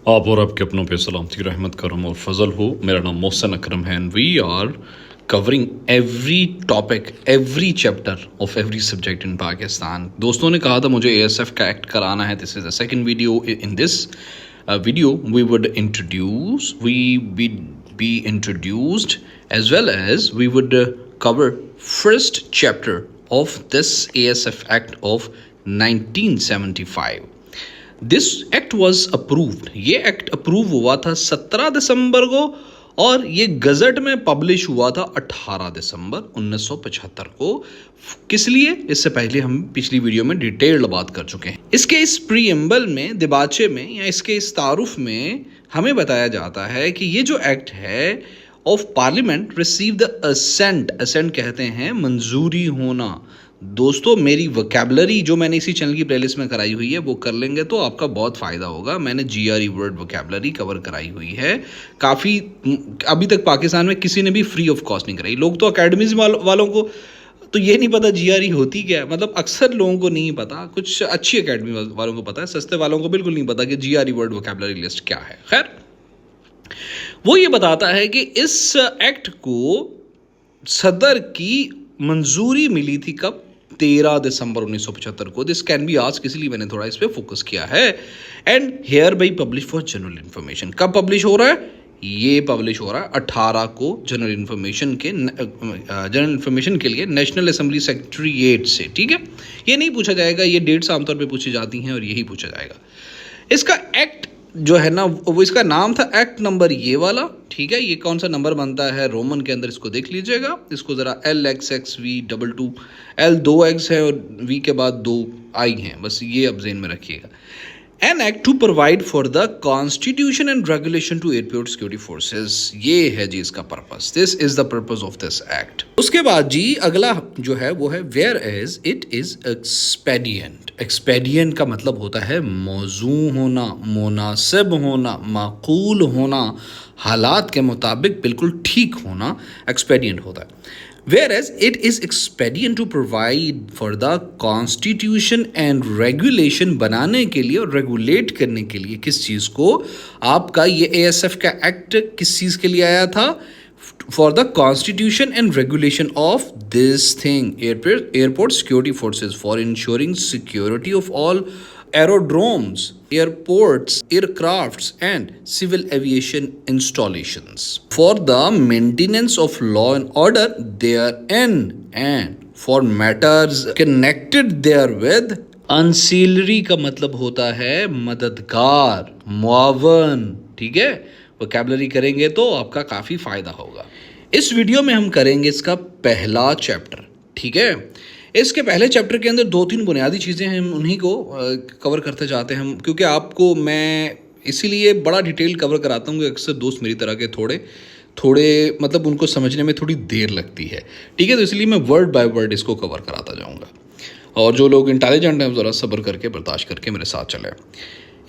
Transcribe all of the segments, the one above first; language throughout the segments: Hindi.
आप और आपके अपनों पे सलामती रहमत करम और फजल हो। मेरा नाम मोहसिन अकरम है and we are covering every topic every chapter of every subject in Pakistan. दोस्तों ने कहा था मुझे एएसएफ का एक्ट कराना है। This is the second video. In this video we would introduce be introduced as well as we would cover first chapter of this ASF Act of 1975. This act was approved. ये एक्ट अप्रूव हुआ था 17 दिसंबर को और ये गजट में पब्लिश हुआ था 18 दिसंबर 1975 को। किस लिए? इससे पहले हम पिछली वीडियो में डिटेल्ड बात कर चुके हैं। इसके इस प्रीएम्बल में, दिबाचे में या इसके इस तारुफ में हमें बताया जाता है कि ये जो एक्ट है of parliament receive the assent, assent कहते हैं मंजूरी होना। दोस्तों मेरी वोकैबुलरी जो मैंने इसी चैनल की प्लेलिस्ट में कराई हुई है वो कर लेंगे तो आपका बहुत फ़ायदा होगा। मैंने GRE वर्ड वोकैबुलरी कवर कराई हुई है काफ़ी। अभी तक पाकिस्तान में किसी ने भी फ्री ऑफ कॉस्ट नहीं कराई। लोग तो अकेडमीज वालों को तो ये नहीं पता GRE होती क्या है। मतलब अक्सर लोगों को नहीं पता, कुछ अच्छी अकेडमी वालों को पता है, सस्ते वालों को बिल्कुल नहीं पता कि GRE वर्ड वोकैबुलरी लिस्ट क्या है। खैर, वो ये बताता है कि इस एक्ट को सदर की मंजूरी मिली थी कब? 13 दिसंबर 1975 को। दिस कैन बी आस्क्ड, इसलिए मैंने थोड़ा इस पे फोकस किया है। And hereby publish for general information. कब पब्लिश हो रहा है? ये पब्लिश हो रहा है 18 को जनरल इन्फॉर्मेशन के लिए नेशनल असेंबली सेक्रेटेरिएट से। ठीक है, ये नहीं पूछा जाएगा, ये डेट्स आमतौर पे पूछी जाती हैं और यही पूछा जाएगा। इसका एक्ट जो है ना वो इसका नाम था एक्ट नंबर ये वाला। ठीक है, ये कौन सा नंबर बनता है रोमन के अंदर इसको देख लीजिएगा। इसको ज़रा LXXV22 L 2 X है और V के बाद 2 I हैं, बस ये अब ज़हन में रखिएगा। An act to provide for the constitution and regulation to airport security forces. ये है जी इसका purpose. This is the purpose of this act. उसके बाद जी अगला जो है वो है whereas it is expedient. Expedient का मतलब होता है मौजू होना, मुनासिब होना, माकूल होना, हालात के मुताबिक बिल्कुल ठीक होना एक्सपेडिएंट होता है। Whereas it is expedient to provide for the constitution and regulation बनाने के लिए और रेगुलेट करने के लिए किस चीज़ को? आपका ये ASF का एक्ट किस चीज़ के लिए आया था? For the constitution and regulation of this thing, airport security forces, for ensuring security of all aerodromes, airports, aircrafts and civil aviation installations, for the maintenance of law and order therein and for matters connected therewith. Ancillary का मतलब होता है मददगार, मुआवन। ठीक है, वोकैबुलरी करेंगे तो आपका काफ़ी फ़ायदा होगा। इस वीडियो में हम करेंगे इसका पहला चैप्टर। ठीक है, इसके पहले चैप्टर के अंदर 2-3 बुनियादी चीज़ें हैं, हम उन्हीं को कवर करते जाते हैं। क्योंकि आपको मैं इसीलिए बड़ा डिटेल कवर कराता हूँ कि अक्सर दोस्त मेरी तरह के थोड़े मतलब उनको समझने में थोड़ी देर लगती है। ठीक है, तो इसलिए मैं वर्ड बाय वर्ड इसको कवर कराता जाऊँगा और जो लोग इंटेलिजेंट हैं ज़रा सब्र करके बर्दाश्त करके मेरे साथ चले।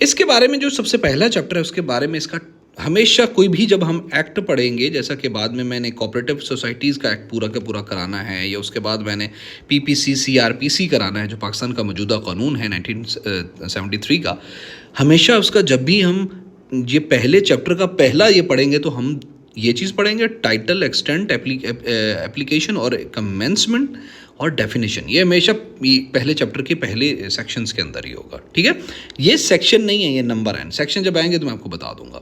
इसके बारे में जो सबसे पहला चैप्टर है उसके बारे में इसका हमेशा कोई भी जब हम एक्ट पढ़ेंगे, जैसा कि बाद में मैंने कोऑपरेटिव सोसाइटीज़ का एक्ट पूरा का पूरा कराना है या उसके बाद मैंने PPC CRPC कराना है जो पाकिस्तान का मौजूदा कानून है 1973 का। हमेशा उसका जब भी हम ये पहले चैप्टर का पहला ये पढ़ेंगे तो हम ये चीज़ पढ़ेंगे टाइटल, एक्सटेंट, एप्लीकेशन और कमेंसमेंट और डेफिनेशन। ये हमेशा पहले चैप्टर के पहले सेक्शंस के अंदर ही होगा। ठीक है, ये सेक्शन नहीं है, ये नंबर है। सेक्शन जब आएंगे तो मैं आपको बता दूंगा।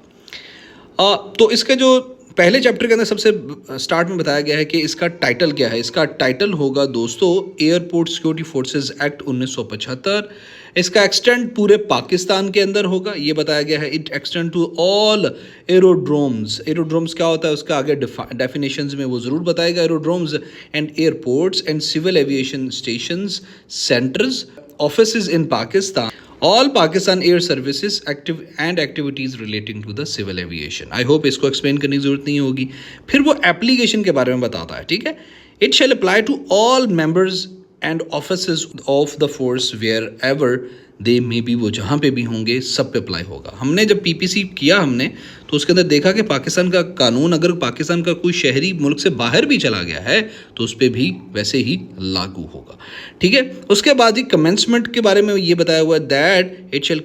तो इसके जो पहले चैप्टर के अंदर सबसे स्टार्ट में बताया गया है कि इसका टाइटल क्या है। इसका टाइटल होगा दोस्तों एयरपोर्ट सिक्योरिटी फोर्सेस एक्ट 1975। इसका एक्सटेंड पूरे पाकिस्तान के अंदर होगा, ये बताया गया है। It extend to all aerodromes. Aerodromes क्या होता है उसका आगे डेफिनेशंस में वो ज़रूर बताएगा। Aerodromes and airports and civil aviation stations, centres, offices in Pakistan, all Pakistan air services active and activities relating to the civil aviation. I hope इसको एक्सप्लेन करने की ज़रूरत नहीं होगी। फिर वो एप्लीकेशन के बारे में बताता है। ठीक है, it shall apply to all members and officers of the force wherever they may be, वो जहाँ पे भी होंगे सब पे अप्लाई होगा। हमने जब PPC किया हमने तो उसके अंदर देखा कि पाकिस्तान का कानून अगर पाकिस्तान का कोई शहरी मुल्क से बाहर भी चला गया है तो उस पर भी वैसे ही लागू होगा। ठीक है, उसके बाद ही कमेंसमेंट के बारे में ये बताया हुआ है that it shall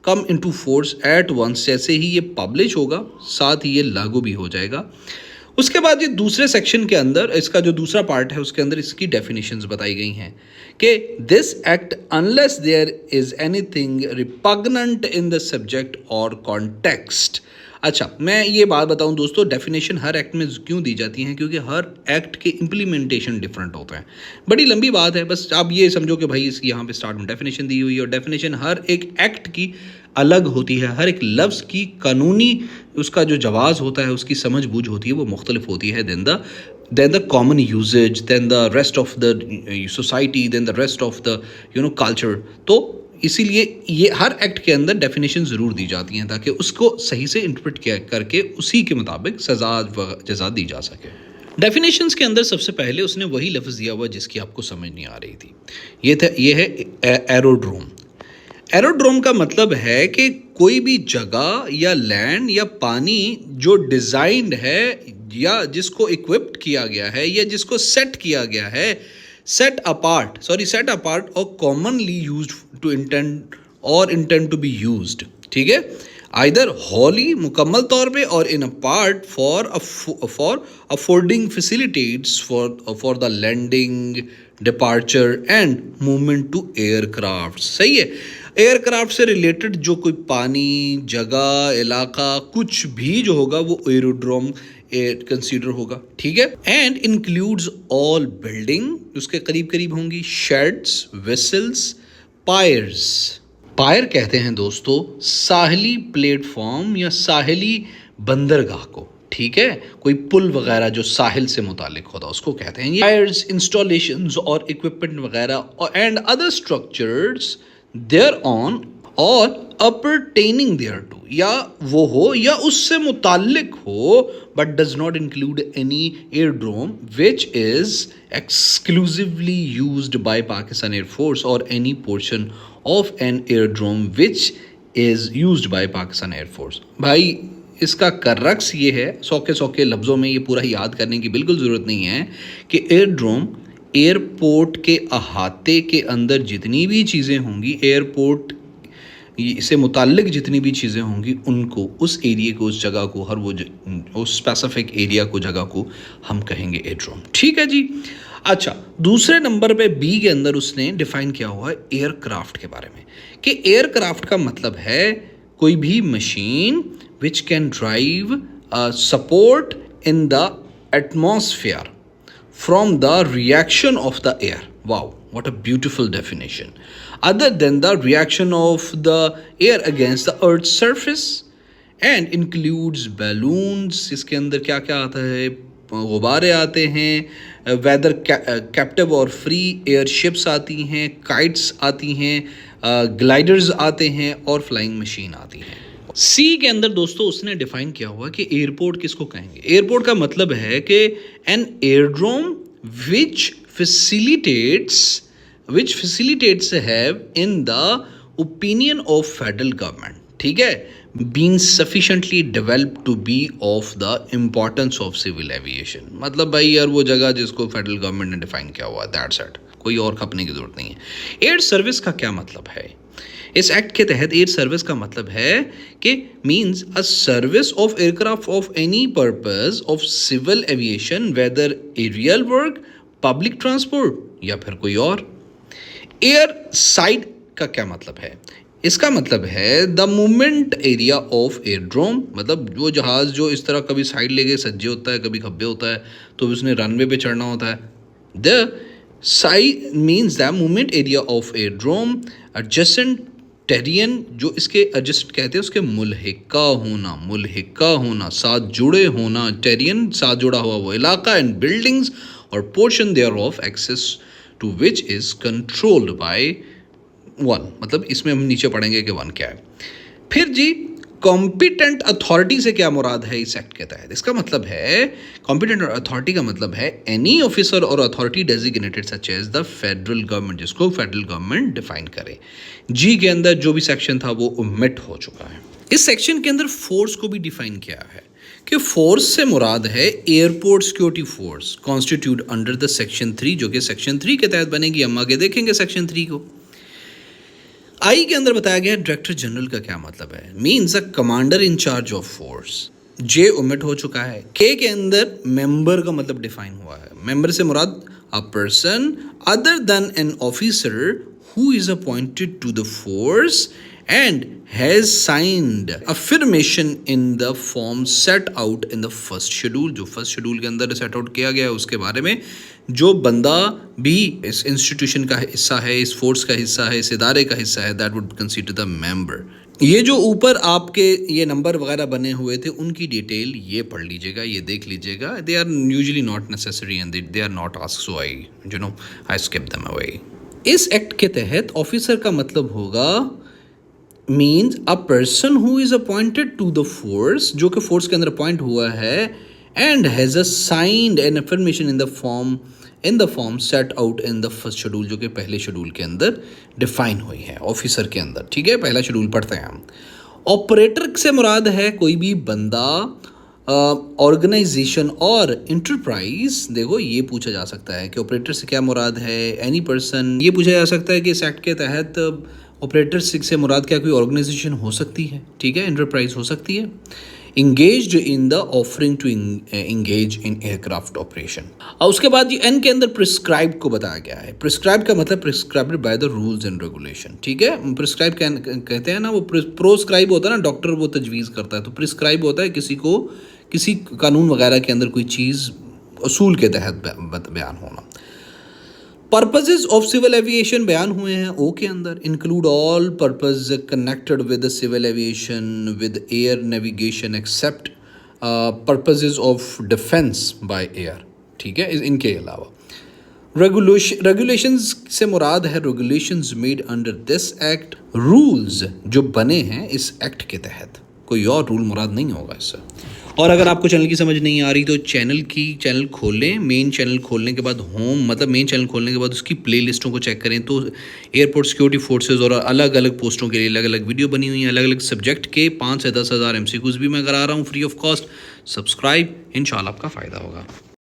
come into force at once, जैसे ही ये पब्लिश होगा साथ ही ये लागू भी हो जाएगा। उसके बाद ये दूसरे सेक्शन के अंदर, इसका जो दूसरा पार्ट है उसके अंदर इसकी डेफिनेशंस बताई गई हैं कि this act unless there is anything repugnant in the subject or context. अच्छा, मैं ये बात बताऊं दोस्तों, डेफिनेशन हर एक्ट में क्यों दी जाती हैं, क्योंकि हर एक्ट के इम्प्लीमेंटेशन डिफरेंट होते हैं। बड़ी लंबी बात है, बस आप ये समझो कि भाई इसकी यहाँ पे स्टार्ट में डेफिनेशन दी हुई है और डेफिनेशन हर एक एक्ट की अलग होती है, हर एक लफ्ज़ की कानूनी उसका जो जवाज़ होता है, उसकी समझ बूझ होती है, वो मुख्तलिफ होती है then the common usages, then the rest of the society, then the rest of the culture. तो इसीलिए ये हर एक्ट के अंदर डेफिनेशन ज़रूर दी जाती हैं ताकि उसको सही से इंटरप्रेट किया करके उसी के मुताबिक सज़ा व जज़ा दी जा सके। डेफिनेशंस के अंदर सबसे पहले उसने वही लफ्ज़ दिया हुआ जिसकी आपको समझ नहीं आ रही थी। ये है एरोड्रोम। एरोड्रोम का मतलब है कि कोई भी जगह या लैंड या पानी जो डिज़ाइंड है या जिसको इक्विप्ड किया गया है या जिसको सेट किया गया है, सेट अपार्ट और commonly used to intend to be used, ठीक है, आइदर होली मुकम्मल तौर पे और in a part for affording facilitates for the landing, departure and movement to aircraft. सही है, एयरक्राफ्ट से रिलेटेड जो कोई पानी, जगह, इलाका कुछ भी जो होगा वो एरोड्रोम कंसीडर होगा, ठीक है। एंड इंक्लूड्स ऑल बिल्डिंग, उसके करीब करीब होंगी, शेड्स, वेसल्स, पायर्स। पायर कहते हैं दोस्तों साहली प्लेटफॉर्म या साहली बंदरगाह को, ठीक है, कोई पुल वगैरह जो साहिल से मुतालिक होता है उसको कहते हैं पायर्स, इंस्टॉलेशंस और इक्विपमेंट वगैरह and other structures thereon or appertaining there to, या वो हो या उससे मुतालिक हो, but does not include any aerodrome which is exclusively used by Pakistan air force और any portion of an aerodrome which is used by Pakistan air force. भाई इसका करक्स ये है, सौके लफ्ज़ों में ये पूरा याद करने की बिल्कुल ज़रूरत नहीं है कि एयरड्रोम एयरपोर्ट के अहाते के अंदर जितनी भी चीज़ें होंगी, एयरपोर्ट से मुताल्लिक जितनी भी चीज़ें होंगी, उनको उस एरिया को, उस जगह को, हर वो उस स्पेसिफिक एरिया को, जगह को हम कहेंगे एयरड्रोम, ठीक है जी। अच्छा, दूसरे नंबर पे बी के अंदर उसने डिफाइन किया हुआ है एयरक्राफ्ट के बारे में कि एयरक्राफ्ट का मतलब है कोई भी machine which can drive support in the atmosphere from the reaction of the air. Wow, what a beautiful definition. Other than the reaction of the air against the earth's surface and includes balloons. इसके अंदर क्या क्या आता है, गुब्बारे आते हैं, वेदर कैप्टिव और फ्री एयरशिप्स आती हैं, काइट्स आती हैं, ग्लाइडर्स आते हैं और फ्लाइंग मशीन आती हैं। सी के अंदर दोस्तों उसने डिफाइन किया हुआ कि एयरपोर्ट किसको कहेंगे। एयरपोर्ट का मतलब है कि an aerodrome which facilitates have in the opinion of federal government, ठीक है, been sufficiently developed to be of the importance of civil aviation. मतलब भाई यार वो जगह जिसको फेडरल गवर्नमेंट ने डिफाइन किया हुआ है, दैट्स इट, कोई और खपने की जरूरत नहीं है। एयर सर्विस का क्या मतलब है? इस एक्ट के तहत एयर सर्विस का मतलब है कि means a service of aircraft of any purpose of civil aviation, whether aerial work, public transport या फिर कोई और। एयर साइड का क्या मतलब है? इसका मतलब है the movement area of aerodrome, मतलब वो जहाज़ जो इस तरह कभी साइड लेके सज्जे होता है, कभी खब्बे होता है, तो उसने रनवे पे चढ़ना होता है। The side means the movement area of aerodrome adjacent terrain, जो इसके एडजस्ट कहते हैं उसके मुल्हिका होना, साथ जुड़े होना, टेरियन साथ जुड़ा हुआ वो इलाका, and buildings or portion thereof access to which is controlled by one. मतलब इसमें हम नीचे पढ़ेंगे कि वन क्या है। फिर जी कॉम्पिटेंट अथॉरिटी से क्या मुराद है इस एक्ट के तहत? इसका मतलब है कॉम्पिटेंट अथॉरिटी का मतलब है any officer or authority designated such as the federal government, जिसको फेडरल गवर्नमेंट डिफाइन करे। जी के अंदर जो भी सेक्शन था वो ओमिट हो चुका है। इस सेक्शन के अंदर फोर्स को भी डिफाइन किया है कि फोर्स से मुराद है airport security force constitute under the section 3, जो कि सेक्शन 3 के तहत बनेगी। हम आगे देखेंगे सेक्शन 3 को। आई के अंदर बताया गया डायरेक्टर जनरल का क्या मतलब है, means a commander in charge of force. J omit हो चुका है। के अंदर मेंबर का मतलब डिफाइन हुआ है। मेंबर से मुराद a person other than an officer who is appointed to the force and has signed affirmation in the form set out in the first schedule। जो फर्स्ट शेड्यूल के अंदर सेट आउट किया गया है उसके बारे में, जो बंदा भी इस इंस्टीट्यूशन का हिस्सा है, इस फोर्स का हिस्सा है, इस इदारे का हिस्सा है, that would consider the member. ये जो ऊपर आपके ये नंबर वगैरह बने हुए थे उनकी डिटेल ये पढ़ लीजिएगा, ये देख लीजिएगा। They are usually not necessary and they are not asked, so I skip them away. इस एक्ट के तहत ऑफिसर का मतलब होगा means a person who is appointed to the force, जो कि फोर्स के अंदर अपॉइंट हुआ है, and has a signed an affirmation in the form set out in the first schedule, जो कि पहले शेड्यूल के अंदर डिफाइन हुई है ऑफिसर के अंदर। ठीक है, पहला शेड्यूल पढ़ते हैं हम। ऑपरेटर से मुराद है कोई भी बंदा, ऑर्गेनाइजेशन और इंटरप्राइज। देखो ये पूछा जा सकता है कि ऑपरेटर से क्या मुराद है, एनी पर्सन। ये पूछा जा सकता है कि इस एक्ट के तहत ऑपरेटर से मुराद क्या कोई ऑर्गेनाइजेशन हो सकती है, ठीक है, इंटरप्राइज हो सकती है। Engaged in the offering to engage in aircraft operation. और उसके बाद ये एन के अंदर प्रिस्क्राइब को बताया गया है। प्रिस्क्राइब का मतलब prescribed by the rules and regulation. ठीक है, प्रिस्क्राइब कहते हैं ना, वो प्रोस्क्राइब होता है ना, डॉक्टर वो तजवीज़ करता है, तो प्रिस्क्राइब होता है किसी को किसी कानून वगैरह के अंदर कोई चीज़ उसूल के तहत बयान होना। पर्पजेज ऑफ सिविल एविएशन बयान हुए हैं ओ के अंदर। Include all purpose connected with civil aviation with air navigation except purposes of defence by air. ठीक है, इनके अलावा रेगुलेशंस से मुराद है regulations made under this act, rules जो बने हैं इस एक्ट के तहत, कोई और रूल मुराद नहीं होगा इससे। और अगर आपको चैनल की समझ नहीं आ रही तो चैनल खोल लें। मेन चैनल खोलने के बाद मेन चैनल खोलने के बाद उसकी प्लेलिस्टों को चेक करें तो एयरपोर्ट सिक्योरिटी फोर्सेस और अलग अलग पोस्टों के लिए अलग अलग वीडियो बनी हुई हैं। अलग अलग सब्जेक्ट के 5 से 10 हज़ार MCQs भी मैं करा रहा हूँ फ्री ऑफ कॉस्ट। सब्सक्राइब, इंशाल्लाह आपका फ़ायदा होगा।